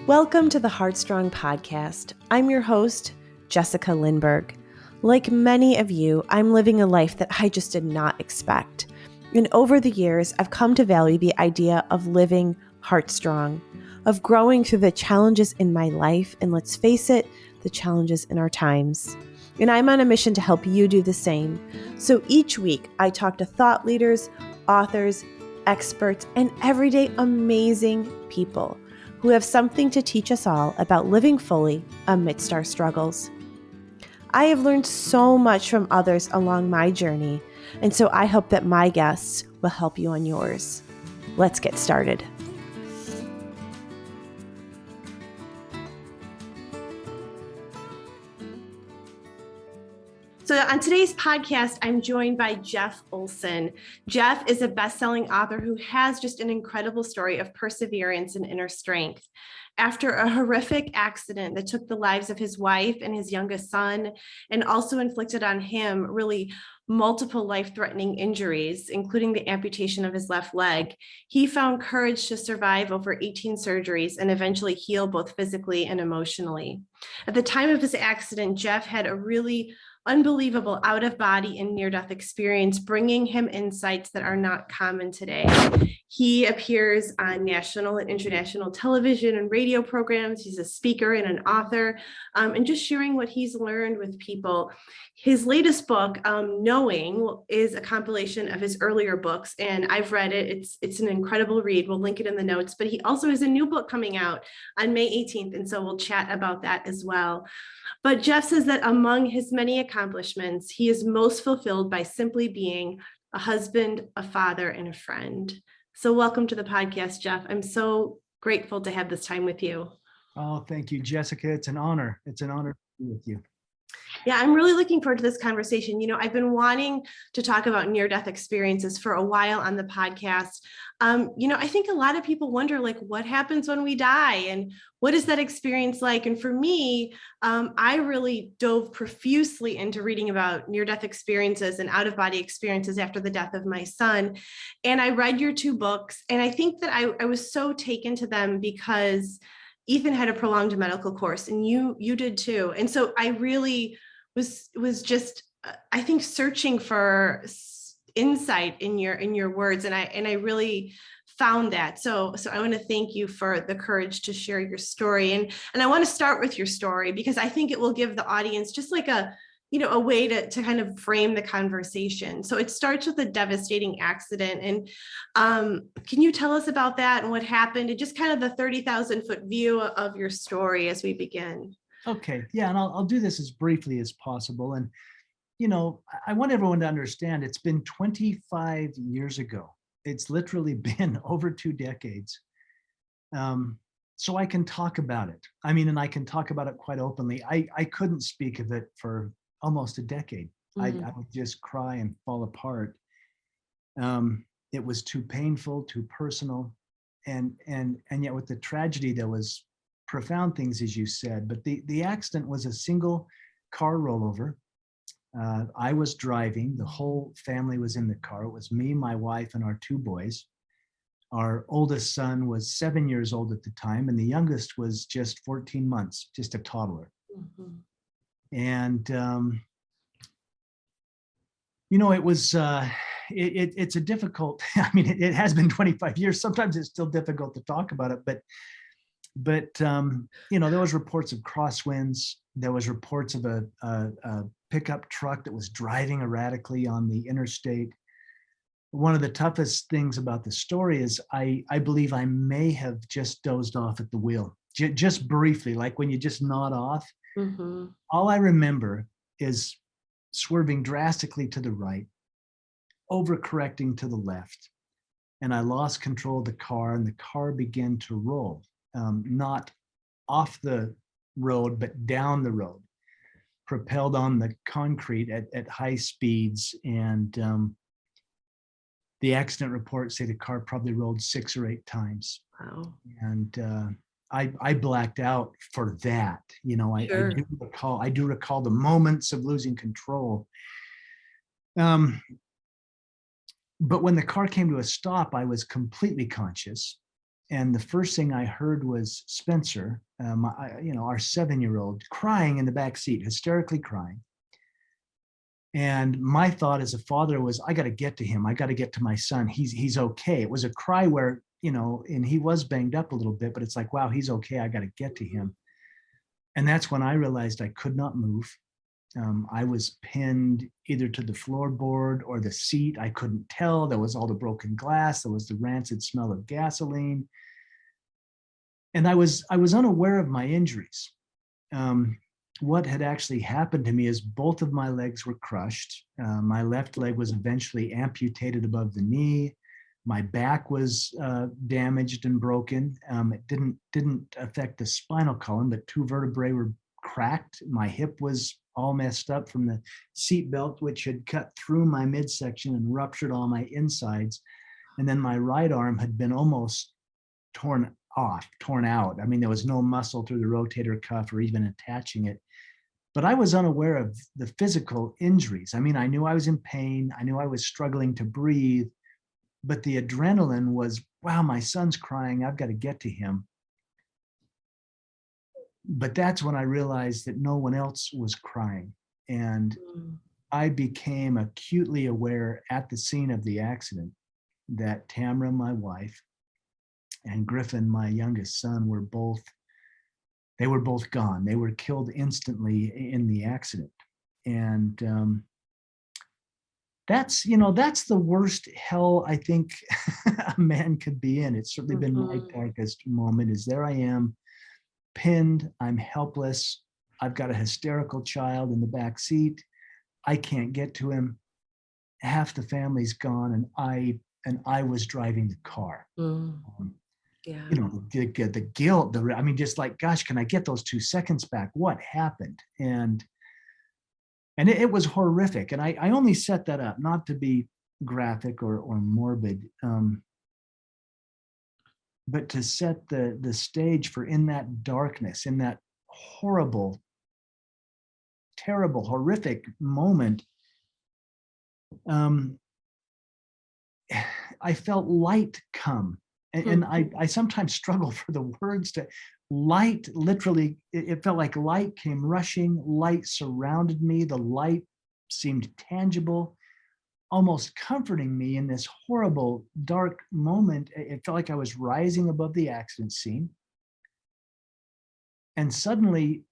Welcome to the Heartstrong podcast. I'm your host, Jessica Lindberg. Like many of you, I'm living a life that I just did not expect. And over the years, I've come to value the idea of living heartstrong, of growing through the challenges in my life, and let's face it, the challenges in our times. And I'm on a mission to help you do the same. So each week, I talk to thought leaders, authors, experts, and everyday amazing people who have something to teach us all about living fully amidst our struggles. I have learned so much from others along my journey, and so I hope that my guests will help you on yours. Let's get started. So on today's podcast, I'm joined by Jeff Olsen. Jeff is a best-selling author who has just an incredible story of perseverance and inner strength. After a horrific accident that took the lives of his wife and his youngest son, and also inflicted on him really multiple life-threatening injuries, including the amputation of his left leg, he found courage to survive over 18 surgeries and eventually heal both physically and emotionally. At the time of his accident, Jeff had a really unbelievable out-of-body and near-death experience, bringing him insights that are not common today. He appears on national and international television and radio programs. He's a speaker and an author, and just sharing what he's learned with people. His latest book, Knowing, is a compilation of his earlier books, and I've read it. It's an incredible read. We'll link it in the notes, but he also has a new book coming out on May 18th, and so we'll chat about that as well. But Jeff says that among his many accomplishments, he is most fulfilled by simply being a husband, a father, and a friend. So welcome to the podcast, Jeff. I'm so grateful to have this time with you. Oh, thank you, Jessica. It's an honor. It's an honor to be with you. Yeah, I'm really looking forward to this conversation. You know, I've been wanting to talk about near-death experiences for a while on the podcast. I think a lot of people wonder, like, what happens when we die and what is that experience like? And for me, I really dove profusely into reading about near-death experiences and out-of-body experiences after the death of my son. And I read your two books, and I think that I was so taken to them because Ethan had a prolonged medical course, and you did too. And so I really was just, I think, searching for insight in your words, and I really found that. So I want to thank you for the courage to share your story, and I want to start with your story because I think it will give the audience just like a way to kind of frame the conversation. So it starts with a devastating accident. And can you tell us about that and what happened, and just kind of the 30,000-foot view of your story as we begin? Okay. Yeah. And I'll do this as briefly as possible. And, I want everyone to understand it's been 25 years ago. It's literally been over 2 decades. So I can talk about it. And I can talk about it quite openly. I couldn't speak of it for almost a decade. I would just cry and fall apart. It was too painful, too personal, and yet with the tragedy, there was profound things, as you said. But the accident was a single car rollover. I was driving. The whole family was in the car. It was me, my wife, and our 2 boys. Our oldest son was 7 years old at the time, and the youngest was just 14 months, just a toddler. Mm-hmm. And it was it's a difficult. It has been 25 years. Sometimes it's still difficult to talk about it, but there was reports of crosswinds. There was reports of a pickup truck that was driving erratically on the interstate. One of the toughest things about the story is I believe I may have just dozed off at the wheel, just briefly, like when you just nod off. Mm-hmm. All I remember is swerving drastically to the right, overcorrecting to the left, and I lost control of the car, and the car began to roll, not off the road, but down the road, propelled on the concrete at high speeds. And the accident reports say the car probably rolled 6 or 8 times. Wow. And I blacked out for that. Sure. I do recall the moments of losing control. But when the car came to a stop, I was completely conscious. And the first thing I heard was Spencer, our 7-year-old, crying in the back seat, hysterically crying. And my thought as a father was, I got to get to him. I got to get to my son. He's okay. It was a cry where, and he was banged up a little bit, but it's like, wow, he's okay. I got to get to him. And that's when I realized I could not move. I was pinned either to the floorboard or the seat. I couldn't tell. There was all the broken glass. There was the rancid smell of gasoline. And I was unaware of my injuries. What had actually happened to me is both of my legs were crushed. My left leg was eventually amputated above the knee. My back was damaged and broken. It didn't affect the spinal column, but 2 vertebrae were cracked. My hip was all messed up from the seat belt, which had cut through my midsection and ruptured all my insides. And then my right arm had been almost torn out. I mean, there was no muscle through the rotator cuff or even attaching it. But I was unaware of the physical injuries. I mean, I knew I was in pain. I knew I was struggling to breathe. But the adrenaline was, wow, my son's crying. I've got to get to him. But that's when I realized that no one else was crying. And I became acutely aware at the scene of the accident that Tamara, my wife, and Griffin, my youngest son, were both gone. They were killed instantly in the accident. And that's the worst hell I think a man could be in. It's certainly been my darkest moment. Is there I am, pinned, I'm helpless. I've got a hysterical child in the back seat. I can't get to him. Half the family's gone, and I was driving the car. Yeah. The guilt, just like, gosh, can I get those 2 seconds back? What happened? And it was horrific. And I only set that up not to be graphic or morbid, but to set the stage for, in that darkness, in that horrible, terrible, horrific moment, I felt light come. And I sometimes struggle for the words to light. Literally, it felt like light came rushing, light surrounded me. The light seemed tangible, almost comforting me in this horrible, dark moment. It felt like I was rising above the accident scene. And suddenly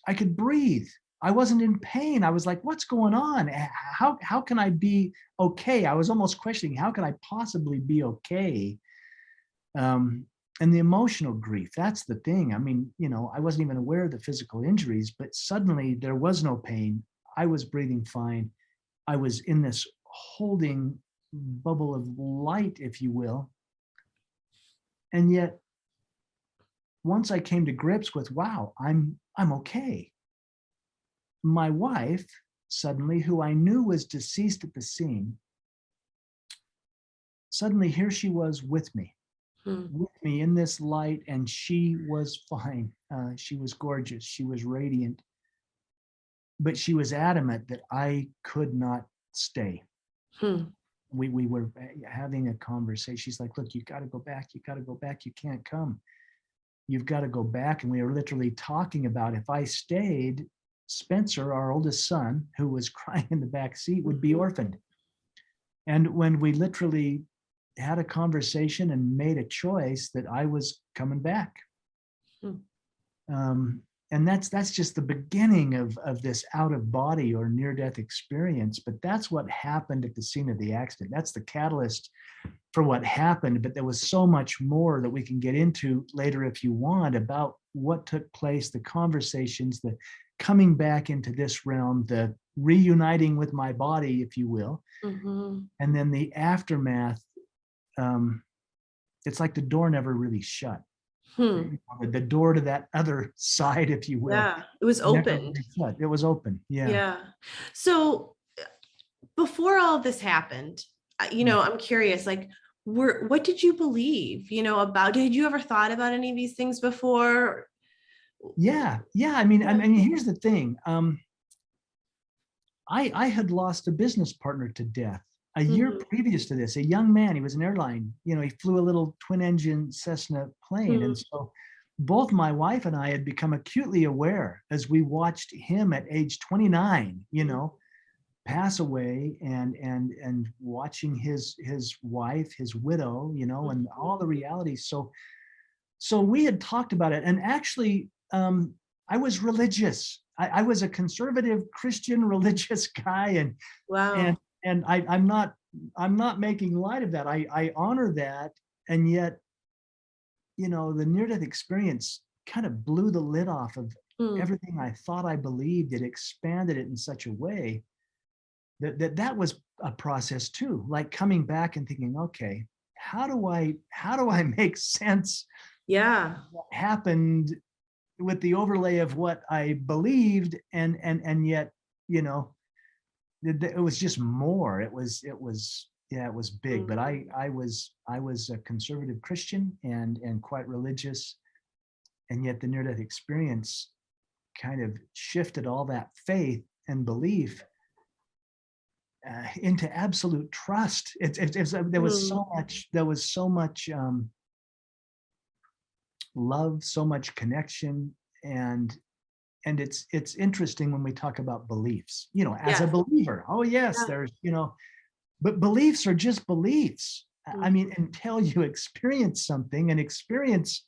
I could breathe. I wasn't in pain. I was like, what's going on? How can I be okay? I was almost questioning, how can I possibly be okay? And the emotional grief, that's the thing. I mean, I wasn't even aware of the physical injuries, but suddenly there was no pain. I was breathing fine. I was in this holding bubble of light, if you will. And yet, once I came to grips with, wow, I'm okay. My wife, suddenly, who I knew was deceased at the scene, suddenly here she was with me in this light, and she was fine. She was gorgeous. She was radiant. But she was adamant that I could not stay. We were having a conversation. She's like, look, you got to go back. You got to go back. You can't come. You've got to go back. And we were literally talking about, if I stayed, Spencer, our oldest son, who was crying in the back seat, would be orphaned. And when we literally had a conversation and made a choice, that I was coming back. And that's just the beginning of this out of body or near-death experience. But that's what happened at the scene of the accident. That's the catalyst for what happened. But there was so much more that we can get into later if you want, about what took place, the conversations, the coming back into this realm, the reuniting with my body, if you will. And then the aftermath. It's like the door never really shut. The door to that other side, if you will. Yeah, it was opened. It was open. Yeah. Yeah. So before all of this happened, I'm curious, like, what did you believe, about, did you ever thought about any of these things before? Yeah. I mean, here's the thing. I had lost a business partner to death a year Mhm. previous to this, a young man, he was an airline, he flew a little twin engine Cessna plane. Mhm. And so both my wife and I had become acutely aware as we watched him at age 29, pass away, and watching his wife, his widow, and all the realities. So we had talked about it. And actually, I was religious. I was a conservative Christian religious guy, and Wow. and I'm not making light of that. I honor that, and yet, the near-death experience kind of blew the lid off of Mm. everything I thought I believed. It expanded it in such a way that was a process too, like coming back and thinking, okay, how do I make sense Yeah. what happened with the overlay of what I believed, and yet, you know, it was just more. Yeah, it was big. But Mm. I was a conservative Christian and quite religious, and yet the near-death experience kind of shifted all that faith and belief into absolute trust. There was Mm. so much love, so much connection, and it's interesting when we talk about beliefs. As a Yes. believer, oh yes, Yeah. but beliefs are just beliefs. I Mm. mean, until you experience something, and experience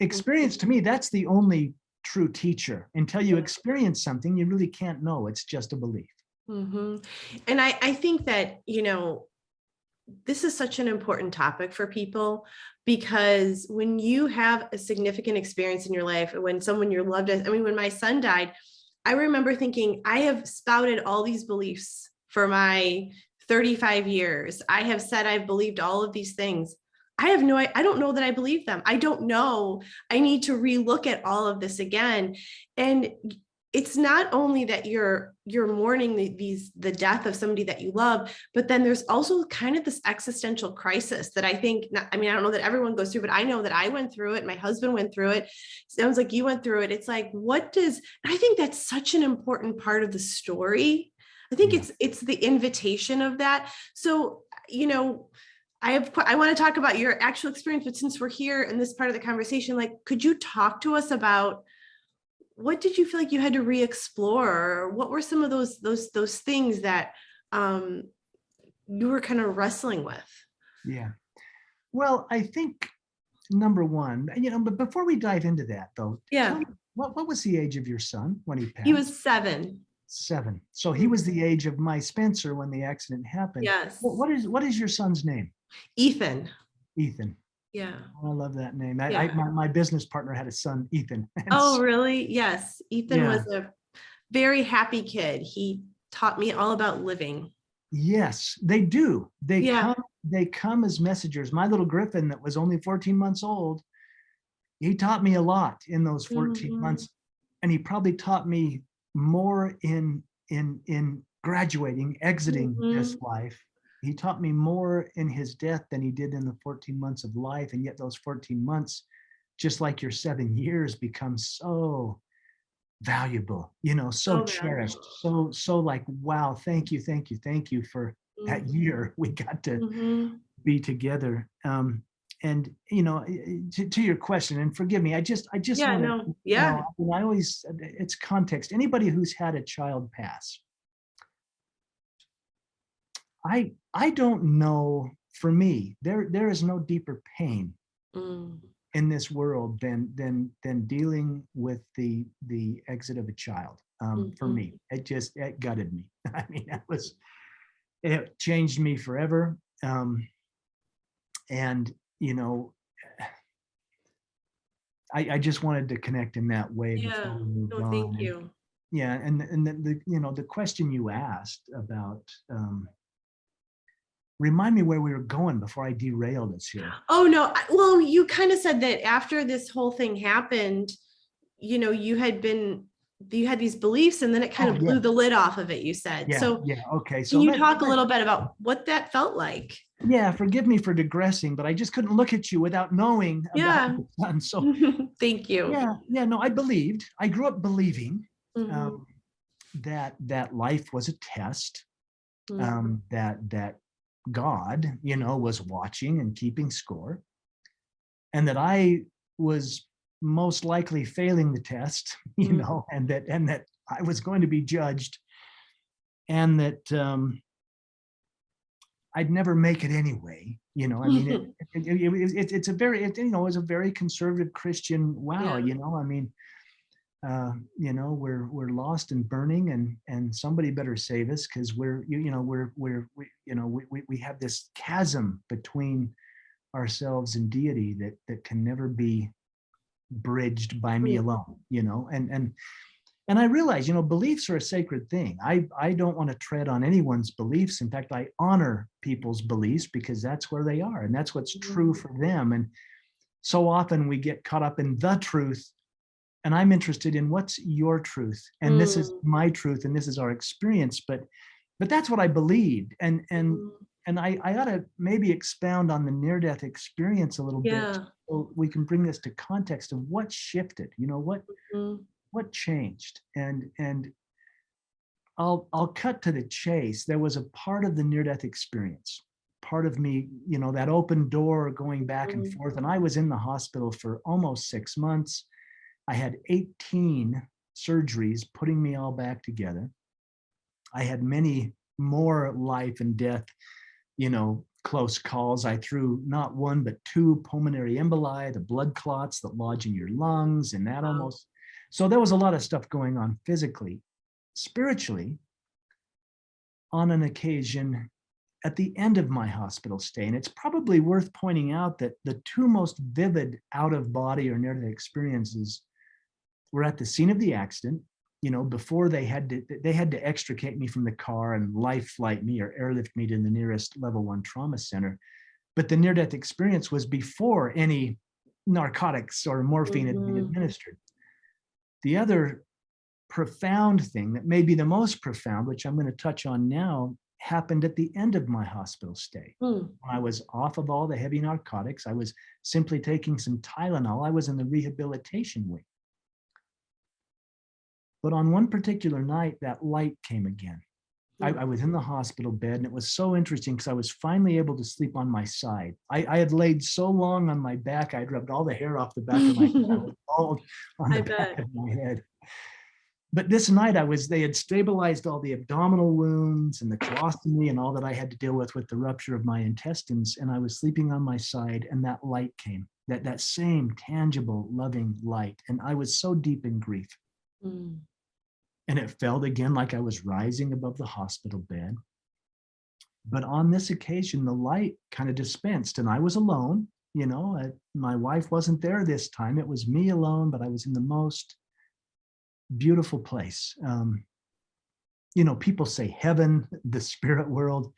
to me, that's the only true teacher. Until you Yeah. experience something, you really can't know. It's just a belief. Hmm. And I think that, this is such an important topic for people, because when you have a significant experience in your life, when someone you're loved, I mean, when my son died, I remember thinking, I have spouted all these beliefs for my 35 years. I have said I've believed all of these things. I don't know that I believe them. I don't know. I need to relook at all of this again. And it's not only that you're mourning the death of somebody that you love, but then there's also kind of this existential crisis that I think, I mean, I don't know that everyone goes through, but I know that I went through it. My husband went through it. Sounds like you went through it. It's like, I think that's such an important part of the story. I think Yeah. it's the invitation of that. So, I want to talk about your actual experience, but since we're here in this part of the conversation, like, could you talk to us about what did you feel like you had to re-explore? Or what were some of those things that um, you were kind of wrestling with? Yeah. Well, I think number one, but before we dive into that, though, tell Yeah, me what was the age of your son when he he passed? was 7. 7. So he Mm. was the age of my Spencer when the accident happened. Yes, What is your son's name? Ethan. Ethan. Yeah, I love that name. yeah. My business partner had a son, Ethan. And Oh, really? Yes, Ethan yeah, was a very happy kid. He taught me all about living. yes, they do. They Yeah. come, they come as messengers. My little Griffin that was only 14 months old, he taught me a lot in those 14 Mhm. months. And he probably taught me more in graduating, exiting this Mhm. life. He taught me more in his death than he did in the 14 months of life. And yet those 14 months, just like your 7 years, become so valuable, so So cherished, valuable. so like, wow, thank you for that Mhm. year we got to Mhm. be together. And to your question, and forgive me, I just Yeah, want to, no. Yeah. I always, it's context. Anybody who's had a child pass, I don't know. For me, there is no deeper pain Mm. in this world than dealing with the exit of a child. For Mhm. me, it gutted me. I mean, it changed me forever. And I just wanted to connect in that way before Yeah. we moved No, thank on. And you. yeah, and the question you asked about, remind me where we were going before I derailed us here. Oh, no. Well, you kind of said that after this whole thing happened, you had these beliefs and then it kind Oh of yeah, blew the lid off of it, you said. yeah, So yeah. Okay, can so you talk a little bit about what that felt like? yeah, forgive me for digressing, but I just couldn't look at you without knowing about Yeah. your son. So Thank you. yeah, yeah, no, I believed. I grew up believing Mhm. um, that life was a test, that God, was watching and keeping score, and that I was most likely failing the test, and that I was going to be judged, and that I'd never make it anyway. I mean, it's a very, it was a very conservative Christian. Wow, Yeah. I mean, we're lost and burning, and somebody better save us, because we have this chasm between ourselves and deity that can never be bridged by me alone. And I realize, beliefs are a sacred thing. I don't want to tread on anyone's beliefs. In fact, I honor people's beliefs, because that's where they are and that's what's true for them. And so often we get caught up in the truth, and I'm interested in what's your truth, and this is my truth, and this is our experience. But that's what I believed, and I ought to maybe expound on the near-death experience a little bit, so we can bring this to context of what shifted. What changed. And I'll cut to the chase. There was a part of the near-death experience, part of me, that open door going back and forth. And I was in the hospital for almost 6 months. I had 18 surgeries putting me all back together. I had many more life and death, close calls. I threw not one, but 2 pulmonary emboli, the blood clots that lodge in your lungs, and that almost. So there was a lot of stuff going on physically. Spiritually, on an occasion at the end of my hospital stay, and it's probably worth pointing out that the 2 most vivid out-of-body or near-death experiences were at the scene of the accident, before they had to extricate me from the car and life flight me or airlift me to the nearest level 1 trauma center. But the near-death experience was before any narcotics or morphine had been administered. The other profound thing, that may be the most profound, which I'm going to touch on now, happened at the end of my hospital stay. When I was off of all the heavy narcotics, I was simply taking some Tylenol. I was in the rehabilitation wing. But on one particular night, that light came again. I was in the hospital bed, and it was so interesting because I was finally able to sleep on my side. I had laid so long on my back, I'd rubbed all the hair off the back of my head. I was bald on the back of my head. But this night they had stabilized all the abdominal wounds and the colostomy and all that I had to deal with the rupture of my intestines. And I was sleeping on my side, and that light came, that same tangible, loving light. And I was so deep in grief. And it felt again like I was rising above the hospital bed. But on this occasion, the light kind of dispensed, and I was alone. My wife wasn't there this time. It was me alone, but I was in the most beautiful place. People say heaven, the spirit world.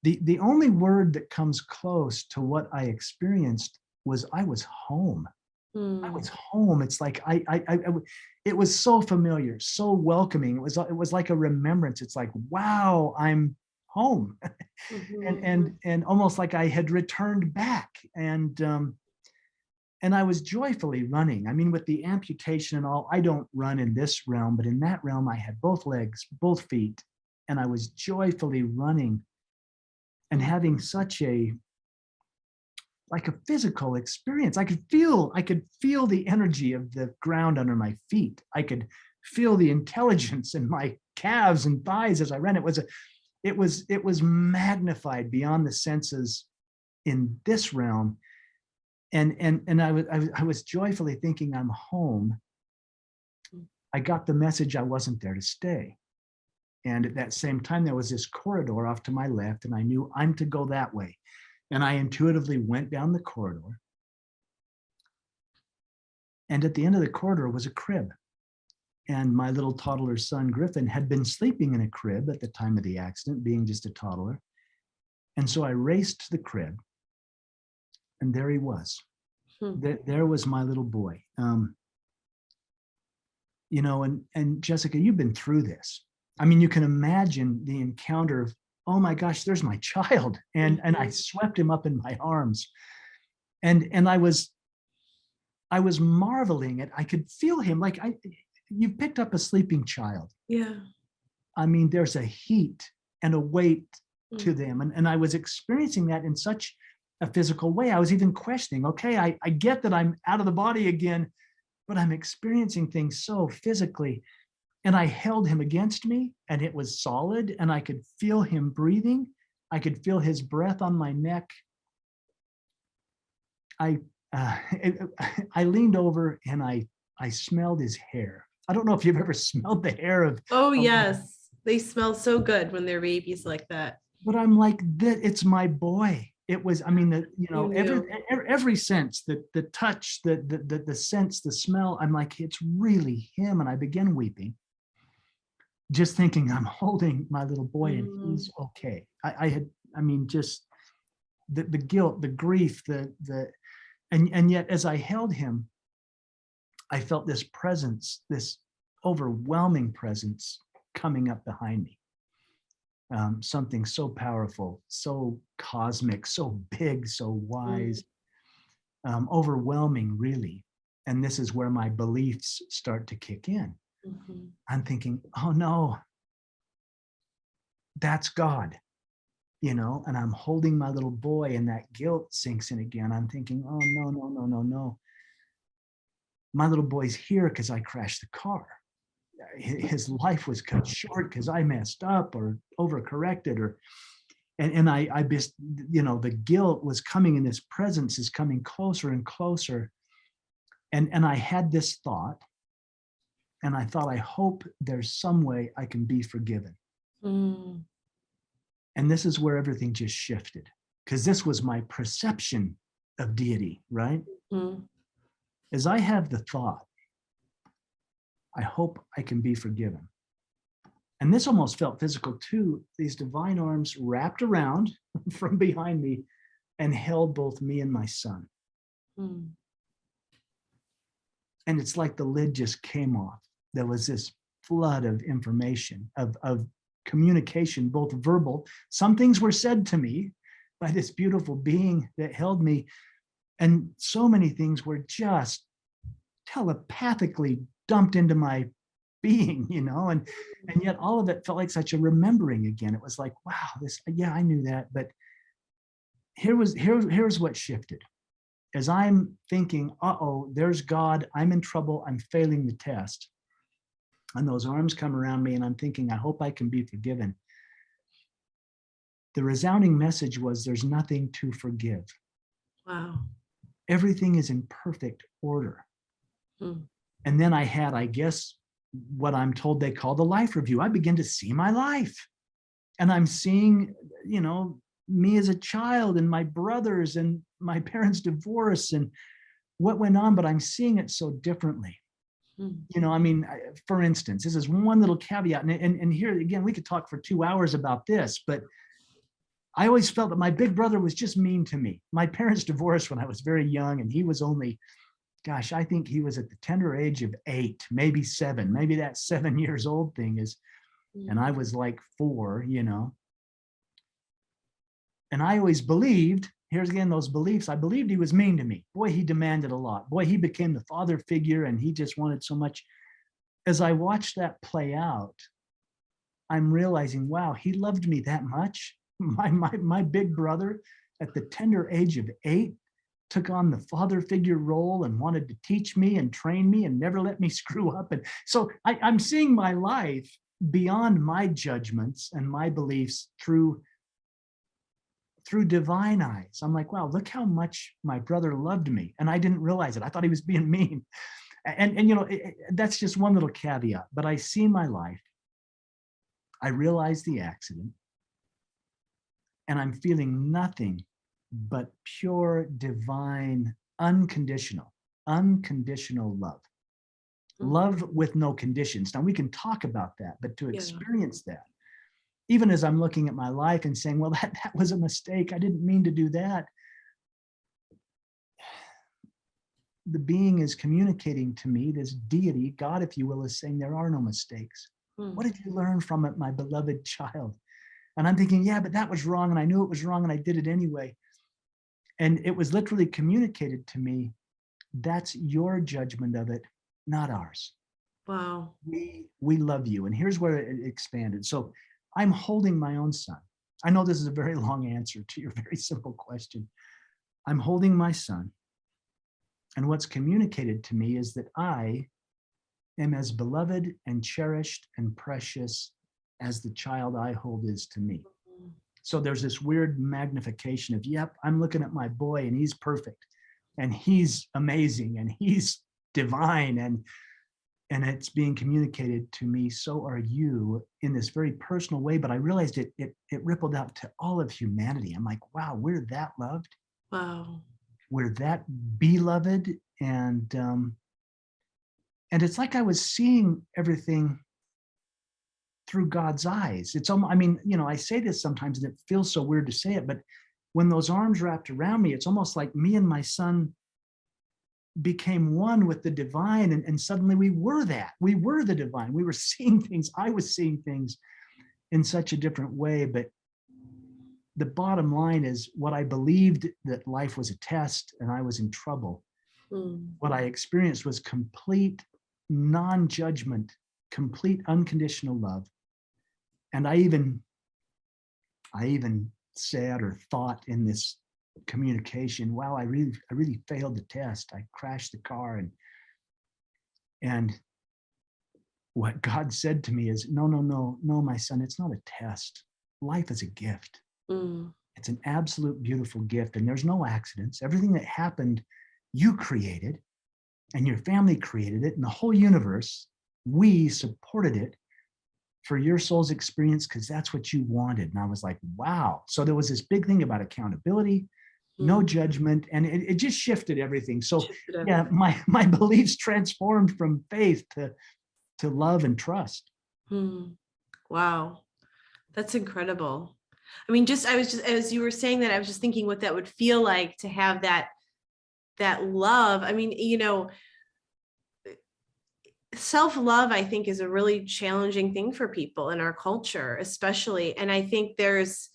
The only word that comes close to what I experienced was I was home. I was home. It's like it was so familiar, so welcoming. It was like a remembrance. It's like, wow, I'm home. and almost like I had returned back. And I was joyfully running. I mean, with the amputation and all, I don't run in this realm, but in that realm, I had both legs, both feet, and I was joyfully running and having such a physical experience. I could feel the energy of the ground under my feet. I could feel the intelligence in my calves and thighs as I ran. It was magnified beyond the senses in this realm. And I was joyfully thinking, I'm home. I got the message I wasn't there to stay. And at that same time, there was this corridor off to my left, and I knew I'm to go that way. And I intuitively went down the corridor. And at the end of the corridor was a crib. And my little toddler son, Griffin, had been sleeping in a crib at the time of the accident, being just a toddler. And so I raced to the crib, and there he was. There was my little boy. And Jessica, you've been through this. I mean, you can imagine the encounter of, oh my gosh, there's my child. And I swept him up in my arms. And I was marveling at, I could feel him you picked up a sleeping child. Yeah. I mean, there's a heat and a weight to them. And I was experiencing that in such a physical way. I was even questioning, okay, I get that I'm out of the body again, but I'm experiencing things so physically. And I held him against me, and it was solid, and I could feel him breathing. I could feel his breath on my neck. I I leaned over and I smelled his hair. I don't know if you've ever smelled the hair of. Oh, yes. They smell so good when they're babies like that. But I'm like, that it's my boy. It was, I mean, You knew. every sense, the touch, the sense, the smell. I'm like, it's really him. And I began weeping, just thinking I'm holding my little boy and he's okay. I mean, just the guilt, the grief, and yet as I held him, I felt this presence, this overwhelming presence coming up behind me. Something so powerful, so cosmic, so big, so wise, overwhelming, really. And this is where my beliefs start to kick in. I'm thinking, oh no, that's God, and I'm holding my little boy, and that guilt sinks in again. I'm thinking, oh no, no, no, no, no. My little boy's here because I crashed the car. His life was cut short because I messed up or overcorrected, and I just, the guilt was coming, and this presence is coming closer and closer. And I had this thought, and I thought, I hope there's some way I can be forgiven. And this is where everything just shifted, because this was my perception of deity, right? As I have the thought, I hope I can be forgiven. And this almost felt physical too. These divine arms wrapped around from behind me and held both me and my son. And it's like the lid just came off. There was this flood of information, of communication, both verbal. Some things were said to me by this beautiful being that held me. And so many things were just telepathically dumped into my being, and yet all of it felt like such a remembering again. It was like, wow, I knew that. But here's what shifted. As I'm thinking, uh-oh, there's God, I'm in trouble, I'm failing the test. And those arms come around me, and I'm thinking, I hope I can be forgiven. The resounding message was, there's nothing to forgive. Wow. Everything is in perfect order. And then I had, I guess, what I'm told they call the life review. I begin to see my life. And I'm seeing, me as a child, and my brothers, and my parents' divorce, and what went on, but I'm seeing it so differently. For instance, this is one little caveat, and here again, we could talk for 2 hours about this, but I always felt that my big brother was just mean to me. My parents divorced when I was very young, and he was only, gosh, I think he was at the tender age of 8, maybe 7, maybe that 7 years old thing is, and I was like 4, And I always believed, here's again those beliefs, I believed he was mean to me. Boy, he demanded a lot. Boy, he became the father figure, and he just wanted so much. As I watched that play out, I'm realizing, wow, he loved me that much. My big brother at the tender age of 8 took on the father figure role and wanted to teach me and train me and never let me screw up. And so I'm seeing my life beyond my judgments and my beliefs through divine eyes. I'm like, wow, look how much my brother loved me. And I didn't realize it. I thought he was being mean. And that's just one little caveat, but I see my life. I realize the accident, and I'm feeling nothing but pure, divine, unconditional love. Love with no conditions. Now we can talk about that, but to experience that, even as I'm looking at my life and saying, well, that was a mistake. I didn't mean to do that. The being is communicating to me, this deity, God, if you will, is saying there are no mistakes. What did you learn from it, my beloved child? And I'm thinking, yeah, but that was wrong. And I knew it was wrong, and I did it anyway. And it was literally communicated to me, that's your judgment of it, not ours. Wow. We love you. And here's where it expanded. So I'm holding my own son. I know this is a very long answer to your very simple question. I'm holding my son. And what's communicated to me is that I am as beloved and cherished and precious as the child I hold is to me. So there's this weird magnification of, yep, I'm looking at my boy and he's perfect and he's amazing and he's divine, and it's being communicated to me, so are you, in this very personal way. But I realized it rippled out to all of humanity. I'm like, wow, we're that loved. Wow. We're that beloved. And it's like I was seeing everything through God's eyes. It's almost, I mean, I say this sometimes and it feels so weird to say it, but when those arms wrapped around me, it's almost like me and my son became one with the divine. And suddenly we were the divine. We were seeing things. I was seeing things in such a different way. But the bottom line is, what I believed, that life was a test and I was in trouble. What I experienced was complete non-judgment, complete unconditional love. And I even said or thought in this communication, wow, I really failed the test. I crashed the car. And what God said to me is, no, my son, it's not a test. Life is a gift. It's an absolute beautiful gift. And there's no accidents. Everything that happened, you created, and your family created it, and the whole universe, we supported it for your soul's experience because that's what you wanted. And I was like, wow. So there was this big thing about accountability, no judgment, and it just shifted everything. So yeah, my beliefs transformed from faith to love and trust. Wow. That's incredible. I mean, I was just, as you were saying that, I was just thinking what that would feel like to have that love. I mean, self-love, I think, is a really challenging thing for people in our culture, especially. And I think there's,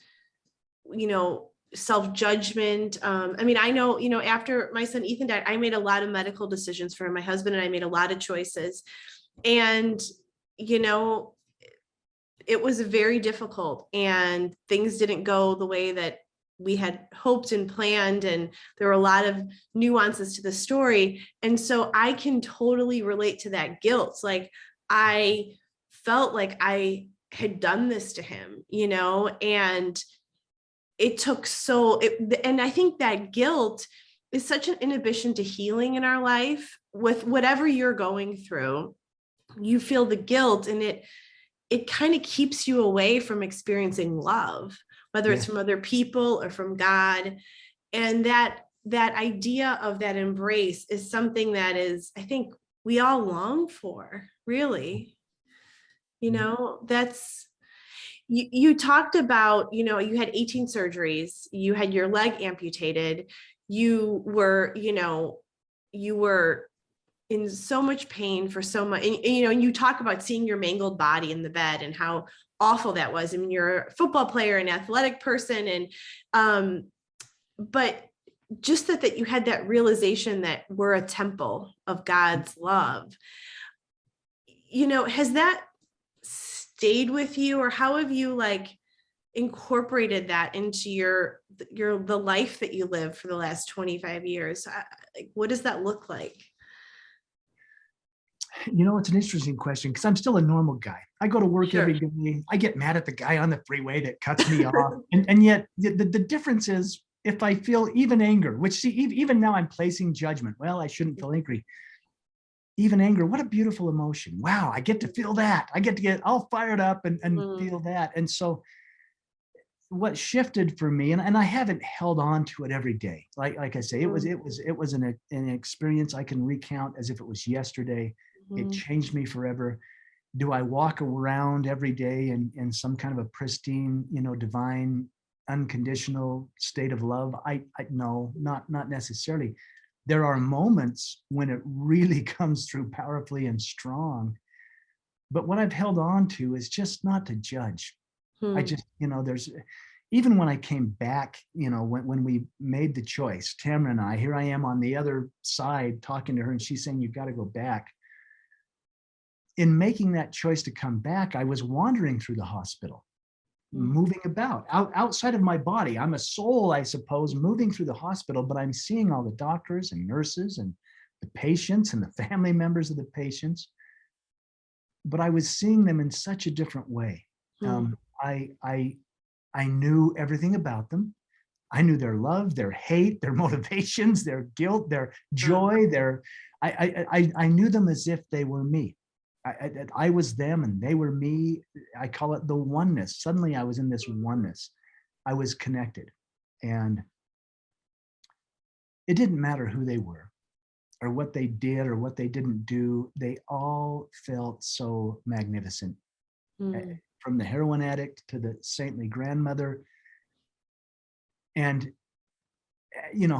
self-judgment. I mean, I know, after my son Ethan died, I made a lot of medical decisions for him. My husband and I made a lot of choices. And, it was very difficult and things didn't go the way that we had hoped and planned. And there were a lot of nuances to the story. And so I can totally relate to that guilt. Like, I felt like I had done this to him, and it took and I think that guilt is such an inhibition to healing in our life. With whatever you're going through, you feel the guilt, and it kind of keeps you away from experiencing love, whether it's from other people or from God. And that idea of that embrace is something that is, I think, we all long for, really. That's, you talked about, you had 18 surgeries, you had your leg amputated, you were in so much pain for so much, and you talk about seeing your mangled body in the bed and how awful that was. I mean, you're a football player, an athletic person, and but just that you had that realization that we're a temple of God's love. Has that stayed with you, or how have you incorporated that into the life that you live for the last 25 years? What does that look like? It's an interesting question because I'm still a normal guy. I go to work every day. I get mad at the guy on the freeway that cuts me off. And yet the difference is, if I feel even anger, which, see, even now I'm placing judgment. Well, I shouldn't feel angry. Even anger, what a beautiful emotion. Wow, I get to feel that. I get to get all fired up and feel that. And so what shifted for me, and I haven't held on to it every day. Like I say, it was an experience I can recount as if it was yesterday. It changed me forever. Do I walk around every day in some kind of a pristine, divine, unconditional state of love? I no, not necessarily. There are moments when it really comes through powerfully and strong. But what I've held on to is just not to judge. I just, there's, even when I came back, when we made the choice, Tamara and I, here I am on the other side talking to her, and she's saying, you've got to go back. In making that choice to come back, I was wandering through the hospital. moving about outside of my body. I'm a soul, I suppose, moving through the hospital, but I'm seeing all the doctors and nurses and the patients and the family members of the patients. But I was seeing them in such a different way. I knew everything about them. I knew their love, their hate, their motivations, their guilt, their joy, I knew them as if they were me. I was them and they were me. I call it the oneness. Suddenly I was in this oneness. I was connected. And it didn't matter who they were or what they did or what they didn't do. They all felt so magnificent. From the heroin addict to the saintly grandmother. And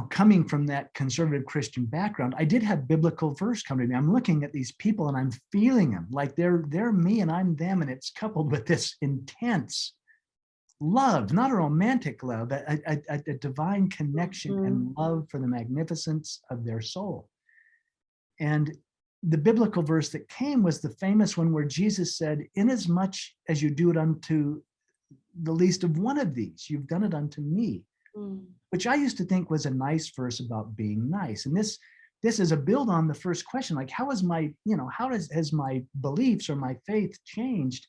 coming from that conservative Christian background, I did have biblical verse come to me. I'm looking at these people and I'm feeling them like they're me and I'm them. And it's coupled with this intense love, not a romantic love, a divine connection and love for the magnificence of their soul. And the biblical verse that came was the famous one where Jesus said, "Inasmuch as you do it unto the least of one of these, you've done it unto me." Which I used to think was a nice verse about being nice. And this is a build on the first question, like how has my beliefs or my faith changed?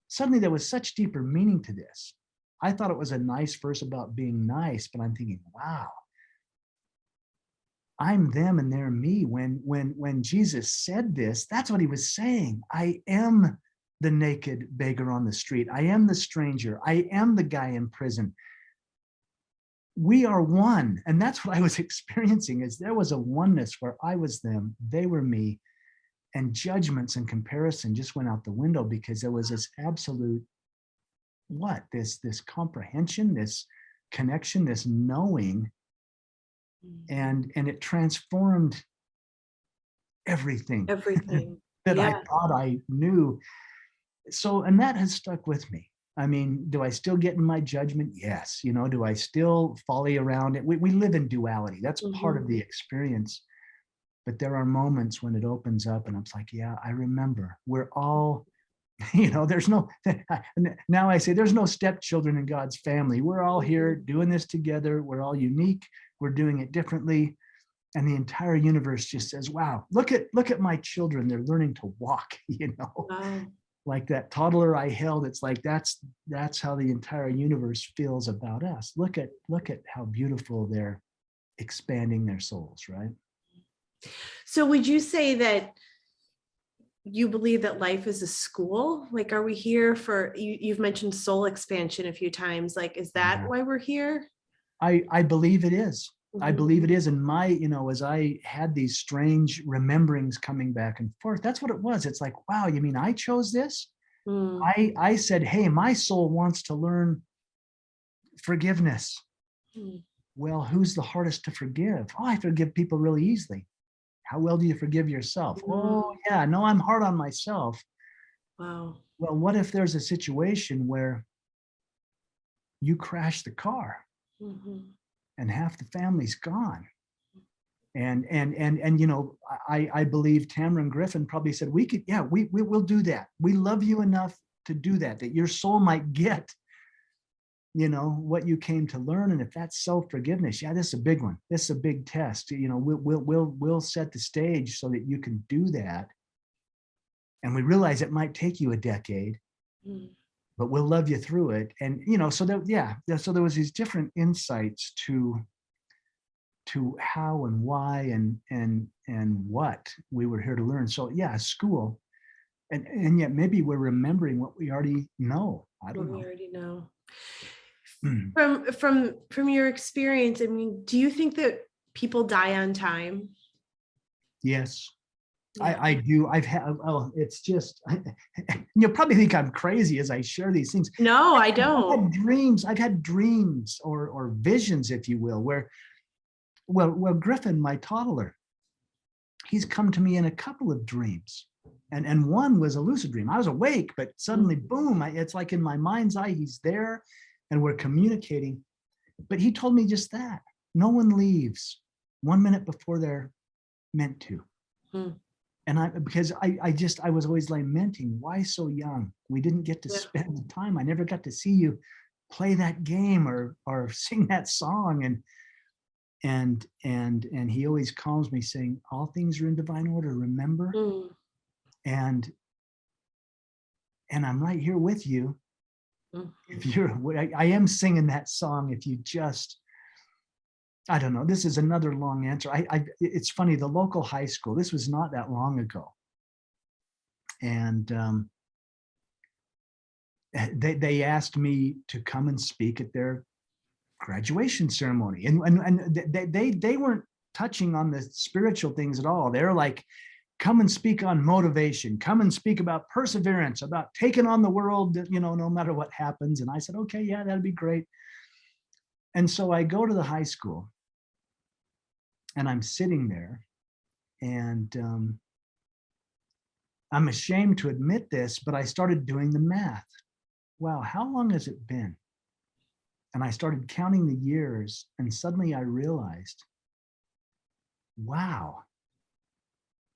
Suddenly there was such deeper meaning to this. I thought it was a nice verse about being nice, but I'm thinking, wow, I'm them and they're me. When Jesus said this, that's what he was saying. I am the naked beggar on the street. I am the stranger. I am the guy in prison. We are one. And that's what I was experiencing, is there was a oneness where I was them, they were me, and judgments and comparison just went out the window because there was this absolute, this comprehension, this connection, this knowing, and it transformed everything that I thought I knew. So, and that has stuck with me. I mean, do I still get in my judgment? Yes. Do I still folly around it? We live in duality. That's part of the experience. But there are moments when it opens up and it's like, yeah, I remember. We're all, there's no, now I say there's no stepchildren in God's family. We're all here doing this together. We're all unique. We're doing it differently. And the entire universe just says, wow, look at my children. They're learning to walk, Wow. Like that toddler I held. It's like, that's how the entire universe feels about us. Look at how beautiful they're expanding their souls, right? So would you say that you believe that life is a school? Like, are we here for, you've mentioned soul expansion a few times. Like, is that why we're here? I believe it is. I believe it is. And as I had these strange rememberings coming back and forth, that's what it was. It's like, wow, you mean I chose this? I said, hey, my soul wants to learn forgiveness. Well, who's the hardest to forgive? Oh, I forgive people really easily. How well do you forgive yourself? Oh, yeah, no, I'm hard on myself. Wow. Well, what if there's a situation where you crash the car and half the family's gone? And I believe Tamara and Griffin probably said, we'll do that. We love you enough to do that your soul might get, what you came to learn. And if that's self-forgiveness, this is a big one. This is a big test. We'll set the stage so that you can do that. And we realize it might take you a decade, but we'll love you through it. And, so there was these different insights to how and why and what we were here to learn. So school. And yet maybe we're remembering what we already know. I don't know. We already know. From your experience, I mean, do you think that people die on time? Yes. I do. It's just, you'll probably think I'm crazy as I share these things. No, I don't. I've had dreams or visions, if you will, where, well, Griffin, my toddler, he's come to me in a couple of dreams. And one was a lucid dream. I was awake, but suddenly, boom, it's like in my mind's eye, he's there and we're communicating. But he told me just that. No one leaves 1 minute before they're meant to. because I was always lamenting, why so young? We didn't get to spend the time. I never got to see you play that game or sing that song. And he always calms me saying, all things are in divine order, remember? Mm. And I'm right here with you. Mm. If I am singing that song. If you just, I don't know, this is another long answer. It's funny, the local high school, this was not that long ago. And they asked me to come and speak at their graduation ceremony. And they weren't touching on the spiritual things at all. They're like, come and speak on motivation, come and speak about perseverance, about taking on the world, no matter what happens. And I said, okay, yeah, that'd be great. And so I go to the high school and I'm sitting there, and I'm ashamed to admit this, but I started doing the math. Wow, how long has it been? And I started counting the years, and suddenly I realized, wow,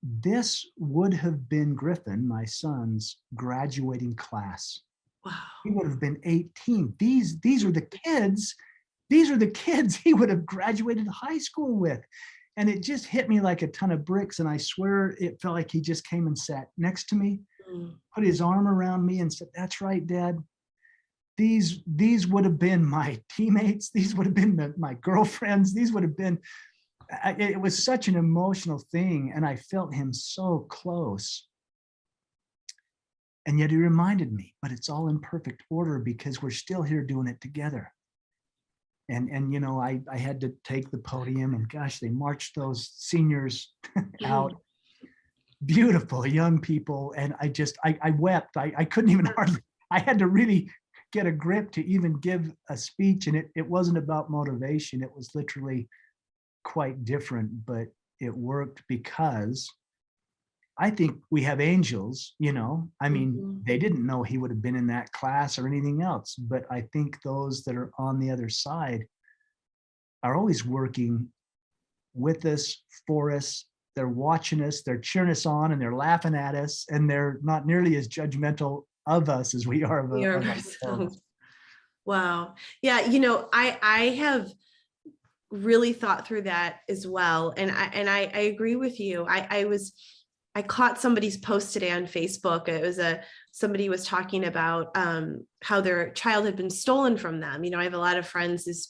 this would have been Griffin, my son's graduating class. Wow. He would have been 18. These are the kids. These are the kids he would have graduated high school with. And it just hit me like a ton of bricks. And I swear it felt like he just came and sat next to me, put his arm around me and said, that's right, Dad. These would have been my teammates. These would have been my girlfriends. These would have been, it was such an emotional thing. And I felt him so close. And yet he reminded me, but it's all in perfect order because we're still here doing it together. And I had to take the podium, and gosh, they marched those seniors out. Beautiful young people. And I wept. I couldn't even hardly, I had to really get a grip to even give a speech. And it wasn't about motivation. It was literally quite different, but it worked because I think we have angels, I mean, they didn't know he would have been in that class or anything else, but I think those that are on the other side are always working with us, for us. They're watching us, they're cheering us on, and they're laughing at us, and they're not nearly as judgmental of us as we are of ourselves. Wow. Yeah. I have really thought through that as well. And I agree with you. I caught somebody's post today on Facebook. It was somebody was talking about how their child had been stolen from them. I have a lot of friends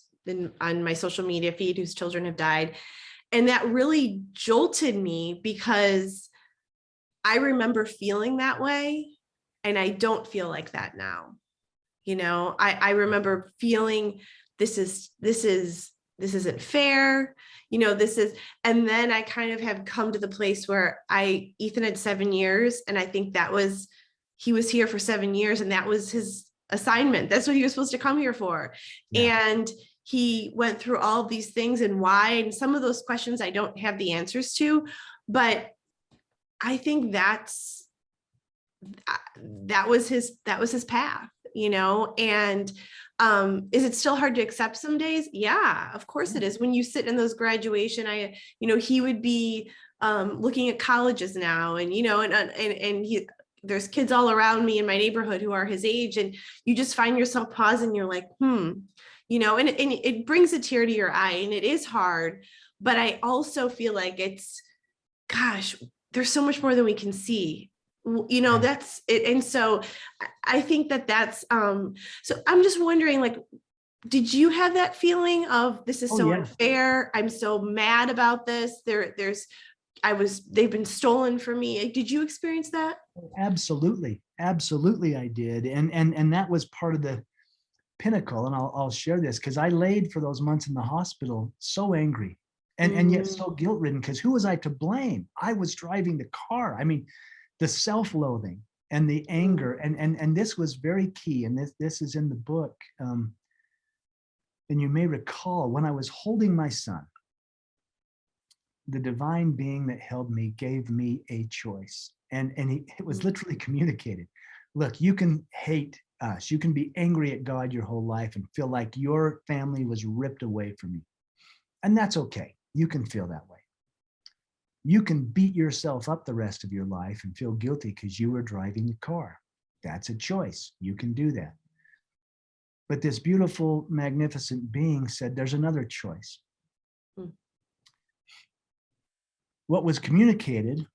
on my social media feed whose children have died. And that really jolted me because I remember feeling that way. And I don't feel like that now. I remember feeling this isn't fair, and then I kind of have come to the place where Ethan had 7 years, and I think he was here for 7 years, and that was his assignment. That's what he was supposed to come here for. Yeah. And he went through all of these things and why, and some of those questions I don't have the answers to, but I think that was his path, and is it still hard to accept some days? Yeah, of course it is. When you sit in those graduation, he would be looking at colleges now, and there's kids all around me in my neighborhood who are his age, and you just find yourself pausing. You're like, and it brings a tear to your eye, and it is hard. But I also feel like gosh, there's so much more than we can see. That's it. And so I think that's so I'm just wondering, like, did you have that feeling of this is unfair? I'm so mad about this. They've been stolen from me. Did you experience that? Absolutely I did. And that was part of the pinnacle. And I'll share this because I laid for those months in the hospital so angry and yet so guilt-ridden, because who was I to blame? I was driving the car. I mean, the self-loathing and the anger, and this was very key, and this is in the book. And you may recall, when I was holding my son, the divine being that held me gave me a choice, and it was literally communicated. Look, you can hate us, you can be angry at God your whole life and feel like your family was ripped away from you, and that's okay. You can feel that way. You can beat yourself up the rest of your life and feel guilty because you were driving the car. That's a choice. You can do that. But this beautiful, magnificent being said, there's another choice. Hmm. What was communicated,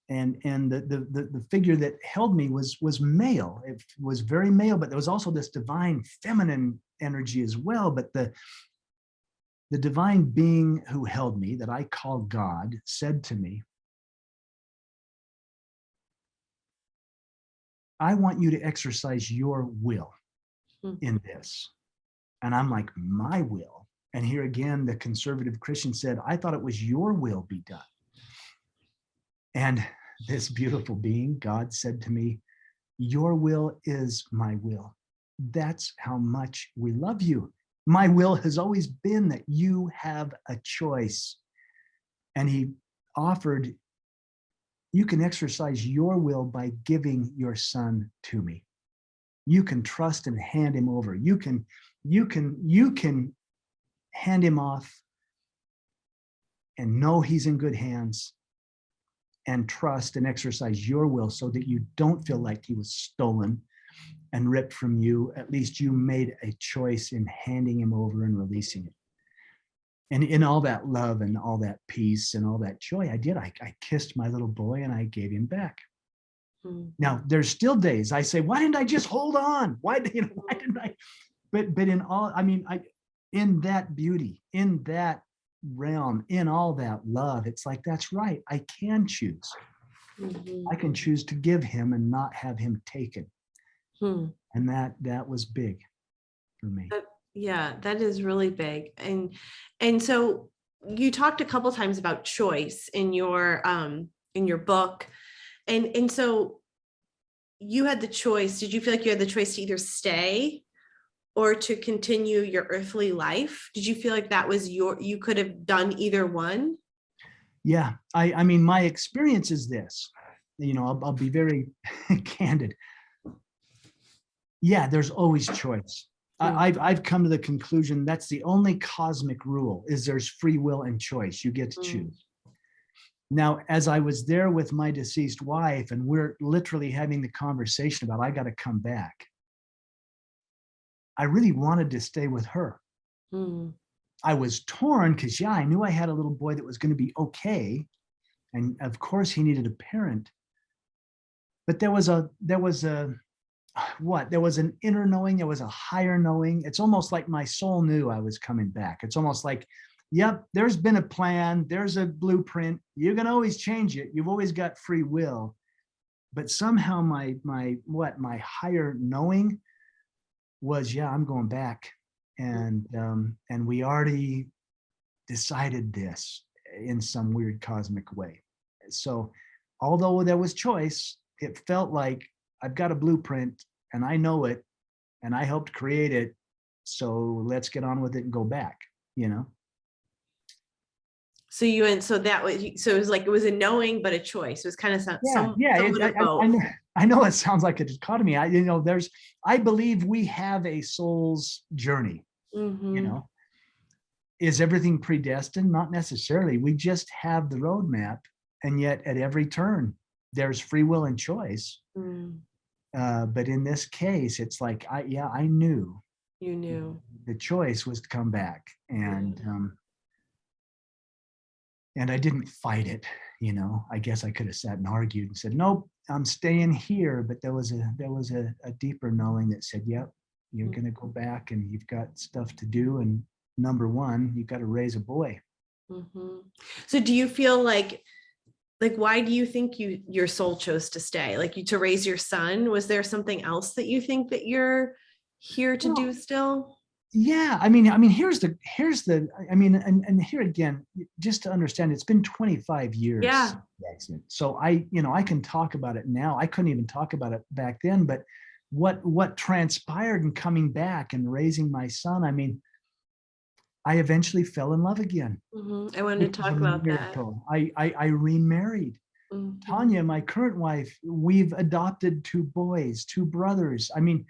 and the figure that held me was male. It was very male, but there was also this divine feminine energy as well. But the divine being who held me, that I call God, said to me, I want you to exercise your will in this. And I'm like, my will? And here again, the conservative Christian said, I thought it was your will be done. And this beautiful being, God, said to me, your will is my will. That's how much we love you. My will has always been that you have a choice. And he offered, you can exercise your will by giving your son to me. You can trust and hand him over. You can hand him off and know he's in good hands, and trust and exercise your will so that you don't feel like he was stolen and ripped from you. At least you made a choice in handing him over and releasing it. And in all that love and all that peace and all that joy, I did. I kissed my little boy and I gave him back. Mm-hmm. Now, there's still days I say, why didn't I just hold on? Why didn't I? But in all, I mean, in that beauty, in that realm, in all that love, it's like, that's right. I can choose. Mm-hmm. I can choose to give him and not have him taken. And that was big for me. Yeah, that is really big. And so you talked a couple times about choice in your book. And so you had the choice. Did you feel like you had the choice to either stay or to continue your earthly life? Did you feel like that was you could have done either one? Yeah, I mean, my experience is this, I'll be very candid. Yeah, there's always choice. I've come to the conclusion that's the only cosmic rule, is there's free will and choice. You get to choose. Now, as I was there with my deceased wife, and we're literally having the conversation about, I got to come back, I really wanted to stay with her. I was torn because, yeah, I knew I had a little boy that was going to be okay. And of course he needed a parent. But there was an inner knowing, there was a higher knowing. It's almost like my soul knew I was coming back. It's almost like, yep, there's been a plan, there's a blueprint. You can always change it. You've always got free will. But somehow my higher knowing was, yeah, I'm going back. And we already decided this in some weird cosmic way. So although there was choice, it felt like I've got a blueprint and I know it and I helped create it. So let's get on with it and go back, So it was like, it was a knowing, but a choice. It was kind of I know it sounds like a dichotomy. I believe we have a soul's journey. Mm-hmm. Is everything predestined? Not necessarily. We just have the roadmap, and yet at every turn there's free will and choice. But in this case, it's like, I knew. You knew the choice was to come back, and I didn't fight it. I guess I could have sat and argued and said, nope, I'm staying here. But there was a deeper knowing that said, yep, you're going to go back and you've got stuff to do. And number one, you've got to raise a boy. Mm-hmm. So do you feel like why do you think your soul chose to stay? Like, to raise your son? Was there something else that you think that you're here to do still? Yeah, I mean, here's the, and here again, just to understand, it's been 25 years. Yeah. So I can talk about it now. I couldn't even talk about it back then, but what transpired in coming back and raising my son, I mean, I eventually fell in love again. Mm-hmm. I wanted to talk about that. I remarried. Mm-hmm. Tanya, my current wife, we've adopted 2 boys, 2 brothers. I mean,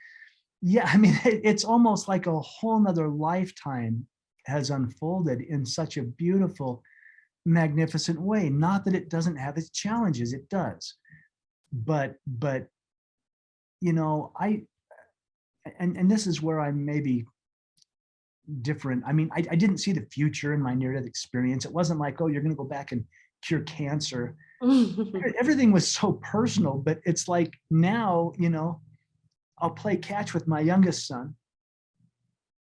yeah, I mean, it's almost like a whole nother lifetime has unfolded in such a beautiful, magnificent way. Not that it doesn't have its challenges, it does. But you know, and this is where I'm maybe different. I mean, I didn't see the future in my near-death experience. It wasn't like, oh, you're going to go back and cure cancer. Everything was so personal, but it's like now, you know, I'll play catch with my youngest son.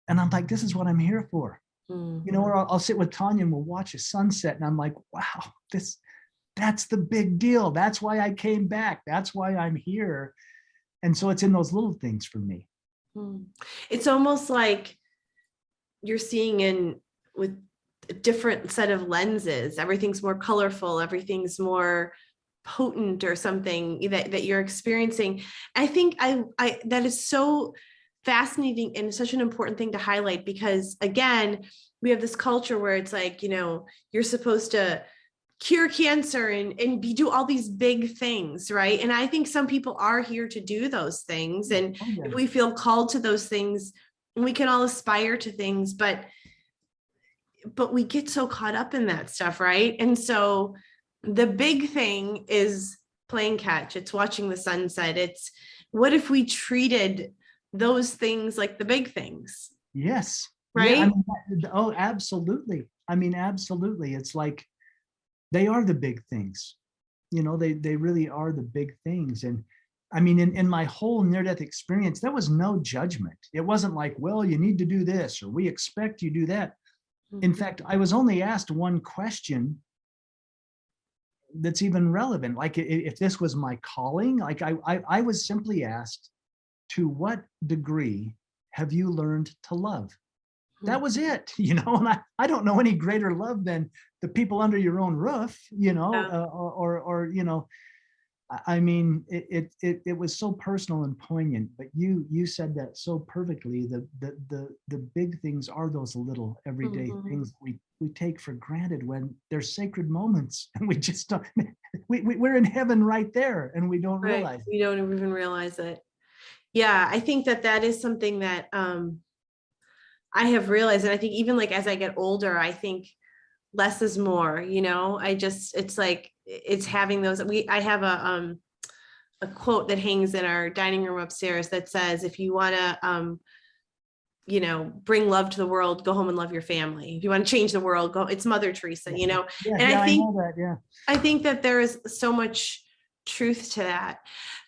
And I'm like, this is what I'm here for. You know, or I'll sit with Tanya and we'll watch a sunset. And I'm like, wow, that's the big deal. That's why I came back. That's why I'm here. And so it's in those little things for me. It's almost like you're seeing in with a different set of lenses. Everything's more colorful. Everything's more potent or something that you're experiencing. I think I that is so fascinating and such an important thing to highlight, because again, we have this culture where it's like, you know, you're supposed to cure cancer and do all these big things, right? And I think some people are here to do those things. And if we feel called to those things, we can all aspire to things, but we get so caught up in that stuff, right? And so the big thing is playing catch. It's watching the sunset. It's what if we treated those things like the big things? Yes. Right. Yeah, I mean, oh, absolutely. I mean, absolutely. It's like they are the big things. You know, they really are the big things. And I mean, in my whole near-death experience, there was no judgment. It wasn't like, well, you need to do this, or we expect you do that. In fact, I was only asked one question that's even relevant. Like if this was my calling, like I was simply asked, to what degree have you learned to love? That was it, you know, and I don't know any greater love than the people under your own roof, you know, or you know, I mean, it was so personal and poignant, but you said that so perfectly. The big things are those little everyday things we take for granted when they're sacred moments, and we just don't, we're in heaven right there and we don't realize it. We don't even realize it. Yeah, I think that is something that I have realized. And I think even like as I get older, I think less is more, you know. It's like, it's having those, I have a quote that hangs in our dining room upstairs that says, if you want to you know, bring love to the world, go home and love your family. If you want to change the world, go. It's Mother Teresa, you know. And I think, I know that, yeah. I think that there is so much truth to that.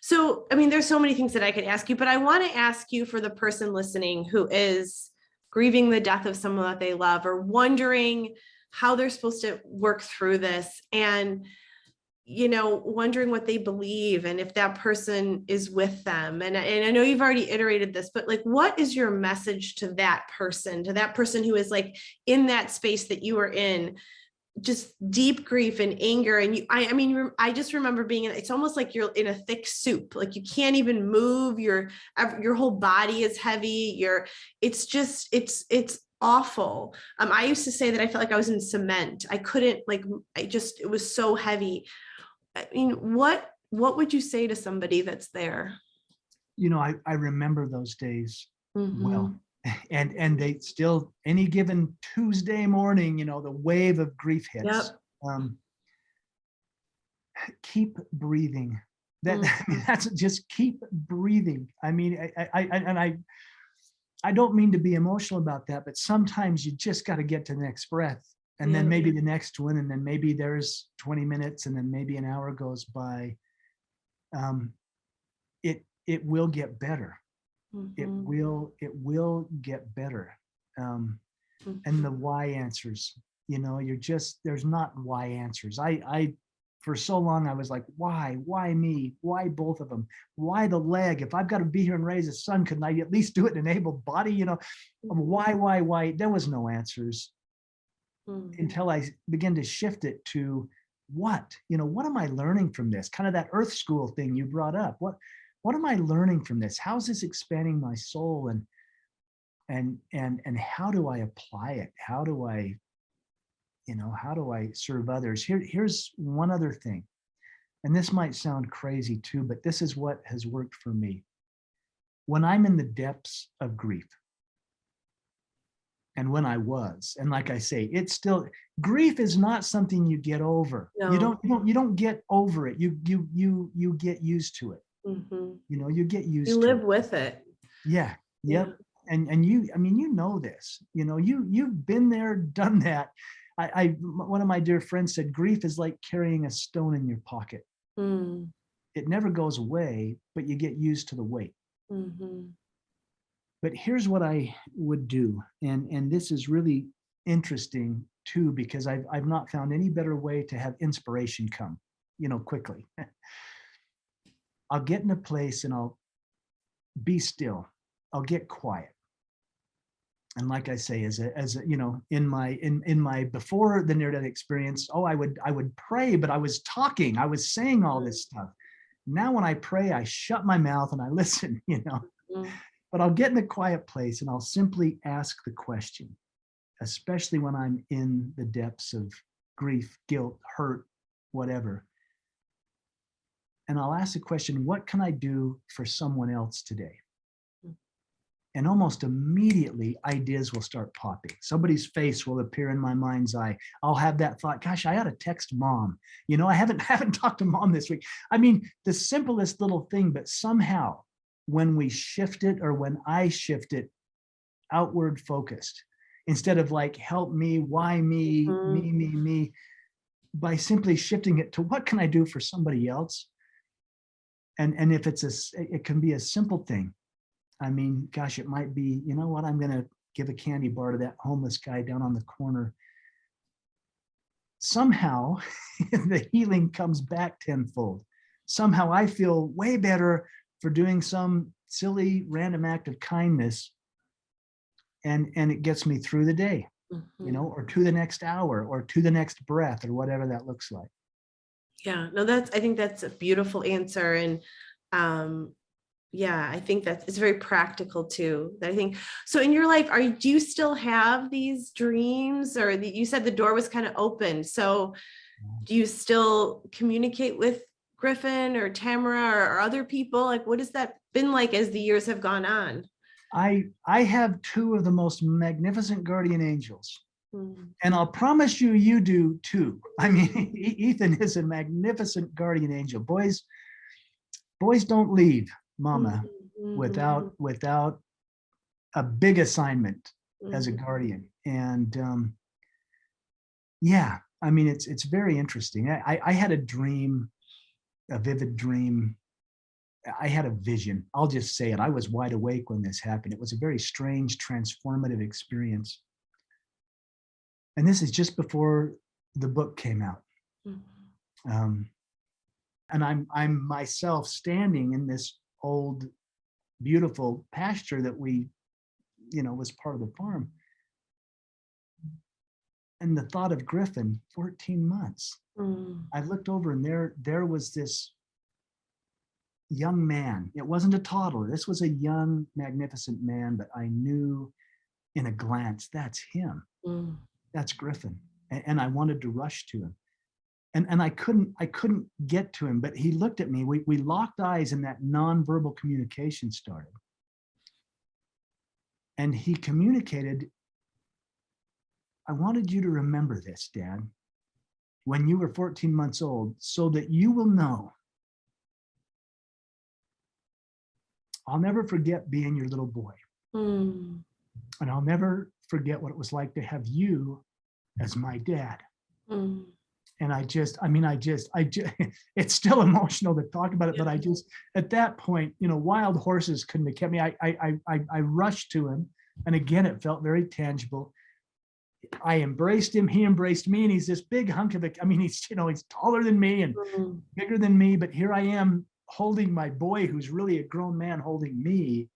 So, I mean, there's so many things that I could ask you, but I want to ask you, for the person listening who is grieving the death of someone that they love, or wondering how they're supposed to work through this, and, you know, wondering what they believe and if that person is with them. And I know you've already iterated this, but like, what is your message to that person who is like in that space that you are in, just deep grief and anger? And I mean, I just remember being it's almost like you're in a thick soup, like you can't even move, your whole body is heavy, it's awful. I used to say that I felt like I was in cement. I couldn't, like, it was so heavy. I mean, what would you say to somebody that's there? You know, I remember those days well. And they still, any given Tuesday morning, you know, the wave of grief hits. Keep breathing. I mean, that's just keep breathing. I mean, I don't mean to be emotional about that, but sometimes you just got to get to the next breath, and then maybe the next one, and then maybe there's 20 minutes, and then maybe an hour goes by. It will get better. It will get better. And the why answers, you know, there's not why answers. I for so long I was like, why me? Why both of them? Why the leg? If I've got to be here and raise a son, couldn't I at least do it in an able body? You know, why? There was no answers until I began to shift it to what am I learning from this? Kind of that earth school thing you brought up. What am I learning from this? How is this expanding my soul? And how do I apply it? How do I serve others? Here's one other thing. And this might sound crazy too, but this is what has worked for me. When I'm in the depths of grief, and when I was. And like I say, it's still, grief is not something you get over. You No. don't get over it. You get used to it. Mhm. You get You used to live it. with it. Yeah. Yeah. Yep. And you, I mean, you know this, you've been there, done that. One of my dear friends said, grief is like carrying a stone in your pocket. Mm. It never goes away, but you get used to the weight. Mhm. But here's what I would do, and this is really interesting too, because I've not found any better way to have inspiration come, quickly. I'll get in a place and I'll be still. I'll get quiet. And like I say, in my before the near death experience, I would pray, but I was talking, I was saying all this stuff. Now when I pray, I shut my mouth and I listen. Mm. But I'll get in a quiet place and I'll simply ask the question, especially when I'm in the depths of grief, guilt, hurt, whatever. And I'll ask the question, what can I do for someone else today? And almost immediately ideas will start popping. Somebody's face will appear in my mind's eye. I'll have that thought, gosh, I ought to text mom. I haven't talked to mom this week. I mean, the simplest little thing, but somehow when we shift it, or when I shift it outward focused, instead of like, help me, why me, me, by simply shifting it to what can I do for somebody else? And if it can be a simple thing. I mean, gosh, it might be, you know what, I'm going to give a candy bar to that homeless guy down on the corner. Somehow the healing comes back tenfold. Somehow I feel way better for doing some silly random act of kindness. And it gets me through the day, or to the next hour, or to the next breath, or whatever that looks like. Yeah, no, I think that's a beautiful answer. And yeah, I think it's very practical too. That I think so. In your life, do you still have these dreams, or you said the door was kind of open? So, do you still communicate with Griffin or Tamara or other people? Like, what has that been like as the years have gone on? I have two of the most magnificent guardian angels. Mm. And I'll promise you, you do too. I mean, Ethan is a magnificent guardian angel. Boys don't leave mama without a big assignment as a guardian. And yeah, I mean, it's very interesting. I had a dream, a vivid dream. I had a vision. I'll just say it. I was wide awake when this happened. It was a very strange, transformative experience. And this is just before the book came out. And I'm myself standing in this old, beautiful pasture that we, was part of the farm. And the thought of Griffin, 14 months. I looked over and there was this young man. It wasn't a toddler. This was a young, magnificent man, but I knew in a glance, that's him. That's Griffin. And I wanted to rush to him. And I couldn't get to him, but he looked at me. We locked eyes and that nonverbal communication started. And he communicated, I wanted you to remember this, Dad, when you were 14 months old, so that you will know. I'll never forget being your little boy. And I'll never forget what it was like to have you as my dad. And I just, it's still emotional to talk about it, but I just, at that point, wild horses couldn't have kept me. I rushed to him. And again, it felt very tangible. I embraced him, he embraced me, and he's this big hunk of it. I mean, he's taller than me and bigger than me, but here I am holding my boy, who's really a grown man, holding me.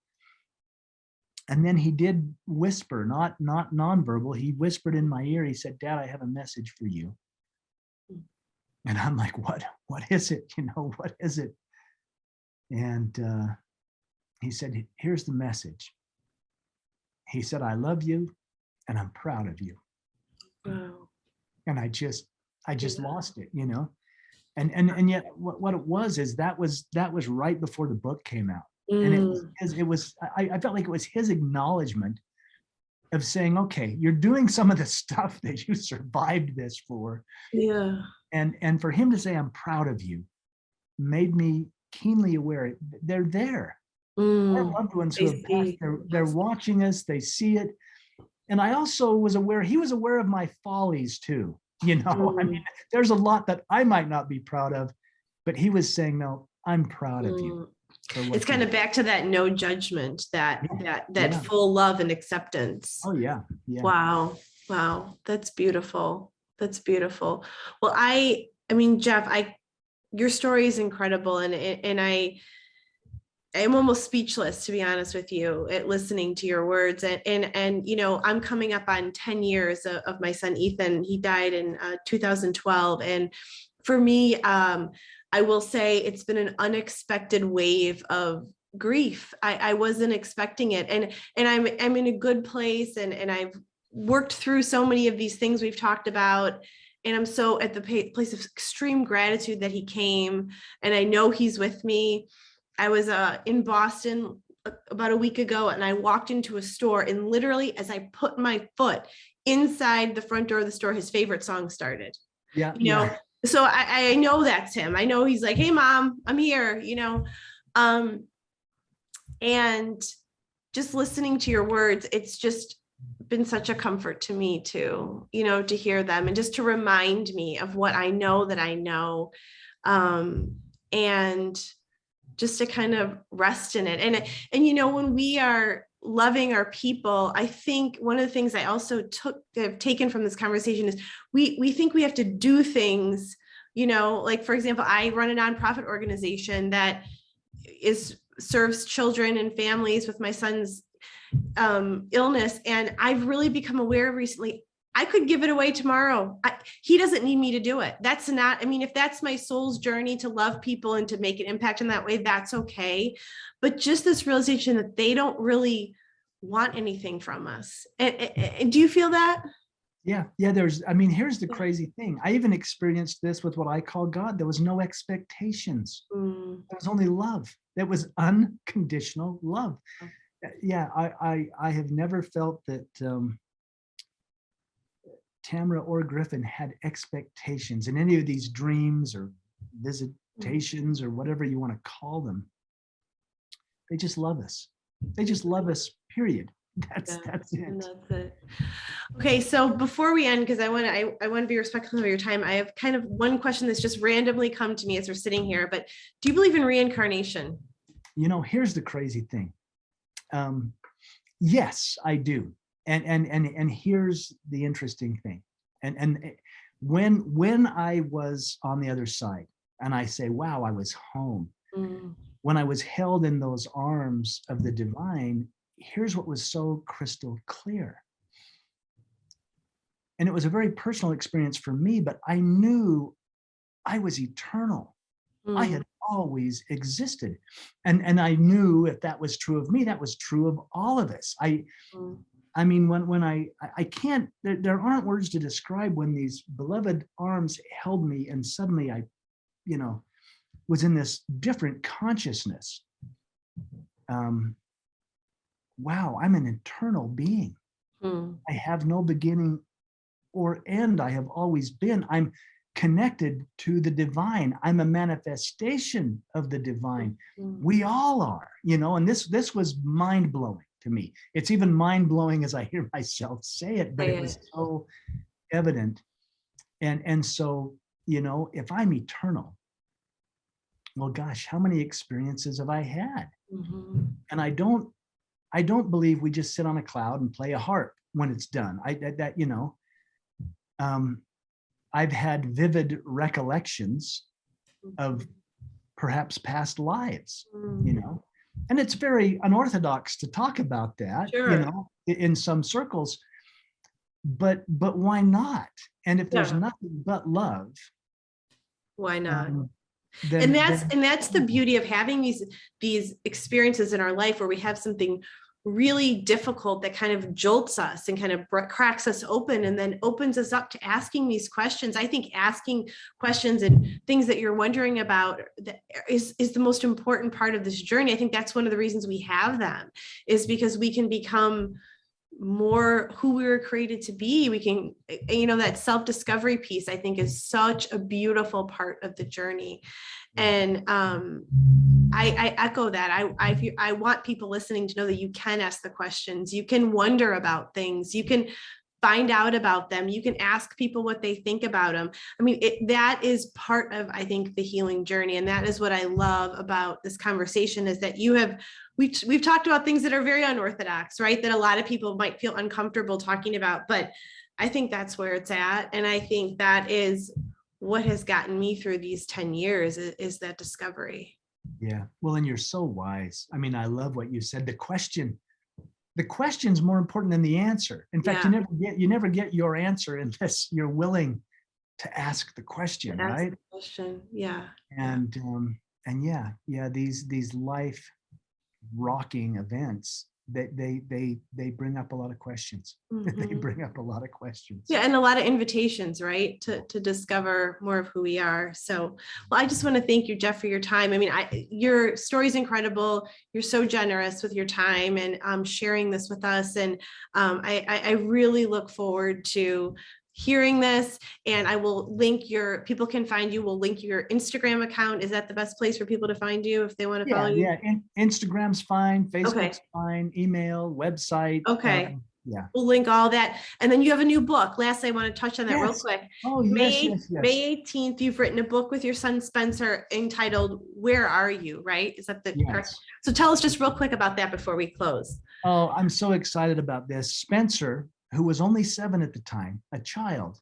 And then he did whisper, not nonverbal. He whispered in my ear. He said, Dad, I have a message for you. And I'm like, what is it? What is it? And he said, here's the message. He said, I love you and I'm proud of you. Wow. And I just lost it, And yet what it was is that was right before the book came out. And it was I felt like it was his acknowledgement of saying, okay, you're doing some of the stuff that you survived this for. Yeah. And for him to say, I'm proud of you, made me keenly aware they're there. Our loved ones who have passed, they're watching us, they see it. And I also was aware, he was aware of my follies too. I mean, there's a lot that I might not be proud of, but he was saying, no, I'm proud of you. It's kind of back to that no judgment, that full love and acceptance. Oh yeah. Yeah. Wow. That's beautiful. Well, I mean, Jeff, your story is incredible. And I'm almost speechless, to be honest with you, at listening to your words. And I'm coming up on 10 years of my son, Ethan. He died in 2012. And for me, I will say it's been an unexpected wave of grief. I wasn't expecting it. And I'm in a good place, and I've worked through so many of these things we've talked about. And I'm so at the place of extreme gratitude that he came, and I know he's with me. I was in Boston about a week ago, and I walked into a store, and literally as I put my foot inside the front door of the store, his favorite song started. Yeah. So I know that's him. I know he's like, hey mom, I'm here, and just listening to your words, it's just been such a comfort to me too, to hear them, and just to remind me of what I know that I know. And just to kind of rest in it. And when we are loving our people, I think one of the things I also have taken from this conversation is we think we have to do things, like, for example, I run a nonprofit organization that serves children and families with my son's illness. And I've really become aware recently, I could give it away tomorrow. He doesn't need me to do it. If that's my soul's journey to love people and to make an impact in that way, that's okay. But just this realization that they don't really want anything from us. And do you feel that? Yeah. Here's the crazy thing. I even experienced this with what I call God. There was no expectations. There was only love. That was unconditional love. Yeah. I have never felt that, Tamara or Griffin had expectations in any of these dreams or visitations or whatever you want to call them. They just love us. They just love us, period. That's it. And that's it. Okay, so before we end, because I want to be respectful of your time, I have kind of one question that's just randomly come to me as we're sitting here. But do you believe in reincarnation? Here's the crazy thing. Yes, I do. And here's the interesting thing. And when I was on the other side, and I say, wow, I was home. When I was held in those arms of the divine, here's what was so crystal clear. And it was a very personal experience for me, but I knew I was eternal. I had always existed. And I knew if that was true of me, that was true of all of us. When I can't, there aren't words to describe when these beloved arms held me and suddenly I, was in this different consciousness. Wow, I'm an eternal being. I have no beginning or end. I have always been. I'm connected to the divine. I'm a manifestation of the divine. We all are, and this was mind-blowing to me. It's even mind-blowing as I hear myself say it, but it was so evident. And so, if I'm eternal, well, gosh, how many experiences have I had? And I don't believe we just sit on a cloud and play a harp when it's done. I've had vivid recollections of perhaps past lives, and it's very unorthodox to talk about that, in some circles, but why not? And if there's nothing but love, why not? And that's the beauty of having these experiences in our life where we have something really difficult that kind of jolts us and kind of cracks us open and then opens us up to asking these questions. I think asking questions and things that you're wondering about is the most important part of this journey. I think that's one of the reasons we have them, is because we can become more who we were created to be. We can, that self-discovery piece, I think, is such a beautiful part of the journey. And I echo that. I want people listening to know that you can ask the questions, you can wonder about things, you can find out about them, you can ask people what they think about them. I mean, that is part of, I think, the healing journey. And that is what I love about this conversation, is that we've talked about things that are very unorthodox, right? That a lot of people might feel uncomfortable talking about, but I think that's where it's at. And I think that is what has gotten me through these 10 years is that discovery. Yeah. Well, and you're so wise. I mean, I love what you said. The question's more important than the answer. In fact, you never get your answer unless you're willing to ask the question, right? Yeah. And these life rocking events, they bring up a lot of questions. Mm-hmm. They bring up a lot of questions. Yeah, and a lot of invitations, right, to discover more of who we are. So, well, I just want to thank you, Jeff, for your time. I mean, your story is incredible. You're so generous with your time and sharing this with us. And I really look forward to hearing this. And I will link people can find you. We'll link your Instagram account. Is that the best place for people to find you if they want to follow you? Yeah. Instagram's fine. Facebook's fine. Email, website. Okay. Yeah. We'll link all that. And then you have a new book. Lastly, I want to touch on that real quick. Oh, yes. May 18th, you've written a book with your son, Spencer, entitled Where Are You, right? Is that the correct? So tell us just real quick about that before we close. Oh, I'm so excited about this. Spencer, who was only 7 at the time, a child,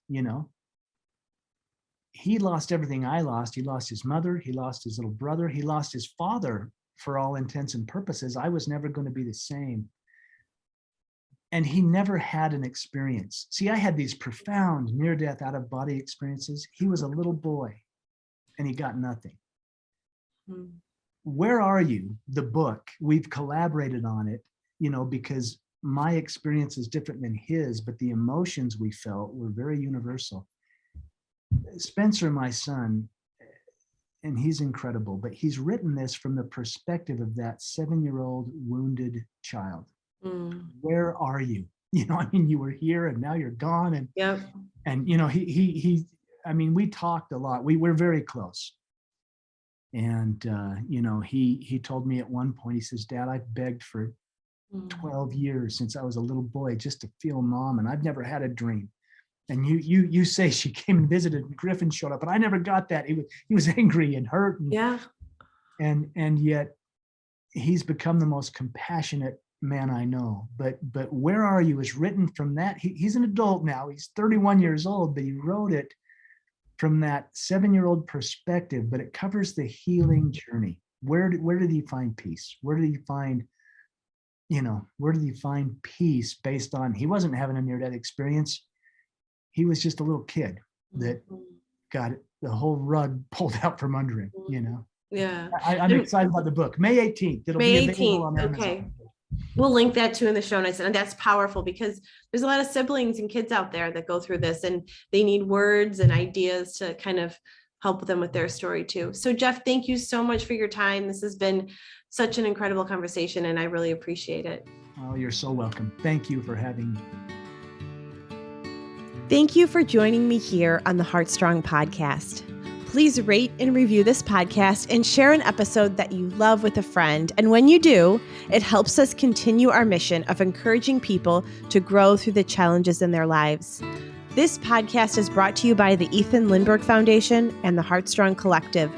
he lost everything I lost. He lost his mother. He lost his little brother. He lost his father. For all intents and purposes, I was never going to be the same. And he never had an experience. See, I had these profound near-death, out-of-body experiences. He was a little boy, and he got nothing. Where Are You? The book, we've collaborated on it, because my experience is different than his, but the emotions we felt were very universal. Spencer, my son, and he's incredible, but he's written this from the perspective of that 7-year-old wounded child. Where are you? You were here and now you're gone. And we talked a lot. We were very close. And, he told me at one point, he says, Dad, I've begged for 12 years since I was a little boy just to feel Mom, and I've never had a dream. And you say she came and visited and Griffin showed up, but I never got that. He was angry and hurt. And yet he's become the most compassionate man I know. But Where Are You is written from that. He's an adult now. He's 31 years old, but he wrote it from that 7-year-old perspective, but it covers the healing journey. Where did he find peace? Where did he find peace based on, he wasn't having a near-death experience. He was just a little kid that got the whole rug pulled out from under him, Yeah. I'm excited about the book. May 18th. It'll be available on Amazon. Okay. We'll link that too in the show notes. And that's powerful because there's a lot of siblings and kids out there that go through this and they need words and ideas to kind of help them with their story too. So Jeff, thank you so much for your time. This has been such an incredible conversation and I really appreciate it. Oh, you're so welcome. Thank you for having me. Thank you for joining me here on the Heartstrong podcast. Please rate and review this podcast and share an episode that you love with a friend. And when you do, it helps us continue our mission of encouraging people to grow through the challenges in their lives. This podcast is brought to you by the Ethan Lindbergh Foundation and the Heartstrong Collective.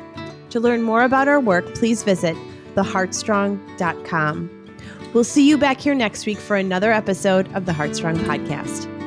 To learn more about our work, please visit theheartstrong.com. We'll see you back here next week for another episode of the Heartstrong podcast.